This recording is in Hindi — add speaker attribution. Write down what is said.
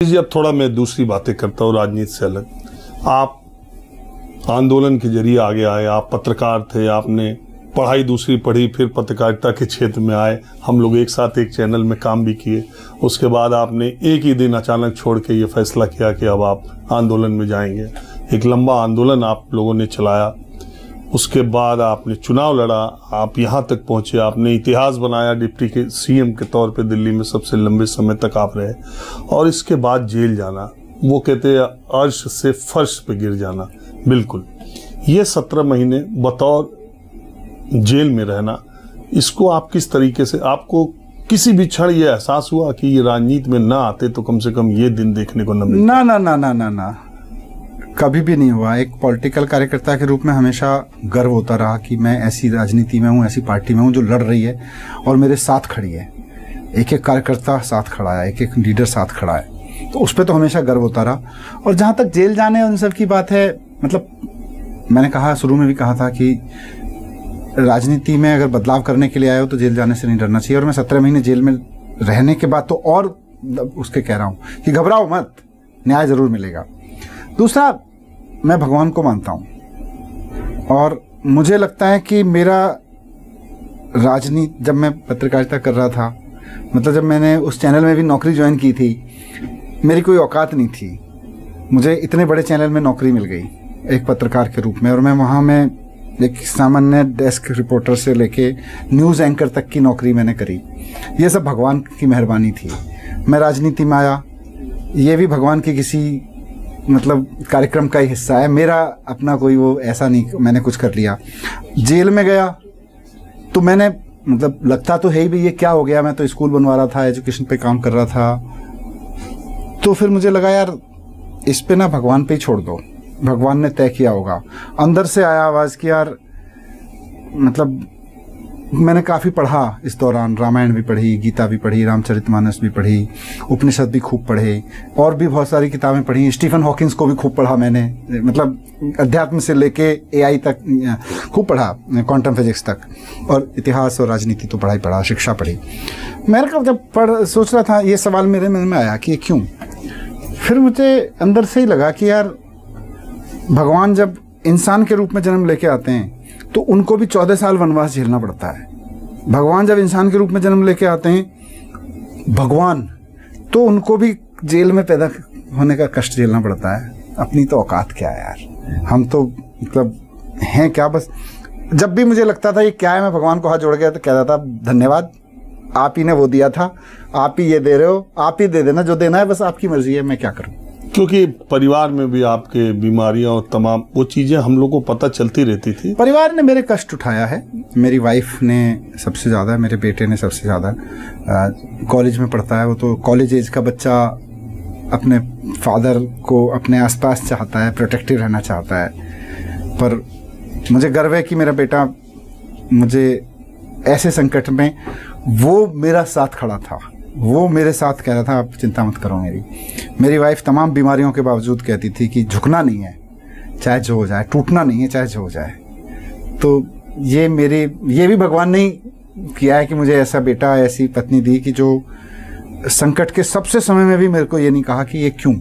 Speaker 1: जी अब थोड़ा मैं दूसरी बातें करता हूँ राजनीति से अलग। आप आंदोलन के जरिए आगे आए, आप पत्रकार थे, आपने पढ़ाई दूसरी पढ़ी, फिर पत्रकारिता के क्षेत्र में आए, हम लोग एक साथ एक चैनल में काम भी किए। उसके बाद आपने एक ही दिन अचानक छोड़ के ये फैसला किया कि अब आप आंदोलन में जाएंगे। एक लंबा आंदोलन आप लोगों ने चलाया, उसके बाद आपने चुनाव लड़ा, आप यहाँ तक पहुँचे, आपने इतिहास बनाया, डिप्टी के सीएम के तौर पे दिल्ली में सबसे लंबे समय तक आप रहे, और इसके बाद जेल जाना, वो कहते हैं अर्श से फर्श पे गिर जाना। बिल्कुल, ये 17 महीने बतौर जेल में रहना, इसको आप किस तरीके से, आपको किसी भी क्षण ये एहसास हुआ कि ये राजनीति में ना आते तो कम से कम ये दिन देखने को न मिलता?
Speaker 2: ना ना ना ना ना ना, कभी भी नहीं हुआ। एक पॉलिटिकल कार्यकर्ता के रूप में हमेशा गर्व होता रहा कि मैं ऐसी राजनीति में हूँ, ऐसी पार्टी में हूँ जो लड़ रही है और मेरे साथ खड़ी है। एक एक कार्यकर्ता साथ खड़ा है, एक एक लीडर साथ खड़ा है, तो उस पर तो हमेशा गर्व होता रहा। और जहाँ तक जेल जाने उन सब की बात है, मतलब मैंने कहा, शुरू में भी कहा था कि राजनीति में अगर बदलाव करने के लिए आए हो तो जेल जाने से नहीं डरना चाहिए। और मैं 17 महीने जेल में रहने के बाद तो और उसके कह रहा हूँ कि घबराओ मत, न्याय जरूर मिलेगा। दूसरा, मैं भगवान को मानता हूँ और मुझे लगता है कि मेरा राजनीति, जब मैं पत्रकारिता कर रहा था, मतलब जब मैंने उस चैनल में भी नौकरी ज्वाइन की थी, मेरी कोई औकात नहीं थी। मुझे इतने बड़े चैनल में नौकरी मिल गई एक पत्रकार के रूप में, और मैं वहाँ में एक सामान्य डेस्क रिपोर्टर से लेके न्यूज़ एंकर तक की नौकरी मैंने करी। ये सब भगवान की मेहरबानी थी। मैं राजनीति में आया, ये भी भगवान की किसी मतलब कार्यक्रम का ही हिस्सा है। मेरा अपना कोई वो ऐसा नहीं मैंने कुछ कर लिया। जेल में गया तो मैंने, मतलब लगता तो है ही भी ये क्या हो गया, मैं तो स्कूल बनवा रहा था, एजुकेशन पे काम कर रहा था। तो फिर मुझे लगा यार इस पे ना भगवान पे ही छोड़ दो, भगवान ने तय किया होगा। अंदर से आया आवाज़ कि यार, मतलब मैंने काफ़ी पढ़ा इस दौरान, रामायण भी पढ़ी, गीता भी पढ़ी, रामचरितमानस भी पढ़ी, उपनिषद भी खूब पढ़े, और भी बहुत सारी किताबें पढ़ी। स्टीफन हॉकिंस को भी खूब पढ़ा मैंने, मतलब अध्यात्म से लेके एआई तक खूब पढ़ा, क्वांटम फिजिक्स तक, और इतिहास और राजनीति तो पढ़ा, शिक्षा पढ़ी। मैंने कहा जब सोच रहा था, ये सवाल मेरे मन में आया कि ये क्यों। फिर मुझे अंदर से ही लगा कि यार भगवान जब इंसान के रूप में जन्म लेके आते हैं तो उनको भी 14 साल वनवास झेलना पड़ता है। भगवान जब इंसान के रूप में जन्म लेके आते हैं, भगवान, तो उनको भी जेल में पैदा होने का कष्ट झेलना पड़ता है। अपनी तो औकात क्या है यार, हम तो मतलब हैं क्या। बस जब भी मुझे लगता था ये क्या है, मैं भगवान को हाथ जोड़ गया तो कहता था धन्यवाद, आप ही ने वो दिया था, आप ही ये दे रहे हो, आप ही दे देना, जो देना है बस आपकी मर्जी है, मैं क्या करूं।
Speaker 1: क्योंकि परिवार में भी आपके बीमारियां और तमाम वो चीज़ें हम लोग को पता चलती रहती थी।
Speaker 2: परिवार ने मेरे कष्ट उठाया है, मेरी वाइफ ने सबसे ज़्यादा, मेरे बेटे ने सबसे ज़्यादा। कॉलेज में पढ़ता है वो, तो कॉलेज एज का बच्चा अपने फादर को अपने आसपास चाहता है, प्रोटेक्टिव रहना चाहता है। पर मुझे गर्व है कि मेरा बेटा मुझे ऐसे संकट में वो मेरा साथ खड़ा था, वो मेरे साथ कह रहा था आप चिंता मत करो। मेरी वाइफ तमाम बीमारियों के बावजूद कहती थी कि झुकना नहीं है चाहे जो हो जाए, टूटना नहीं है चाहे जो हो जाए। तो ये भी भगवान ने किया है कि मुझे ऐसा बेटा, ऐसी पत्नी दी कि जो संकट के सबसे समय में भी मेरे को ये नहीं कहा कि ये क्यों,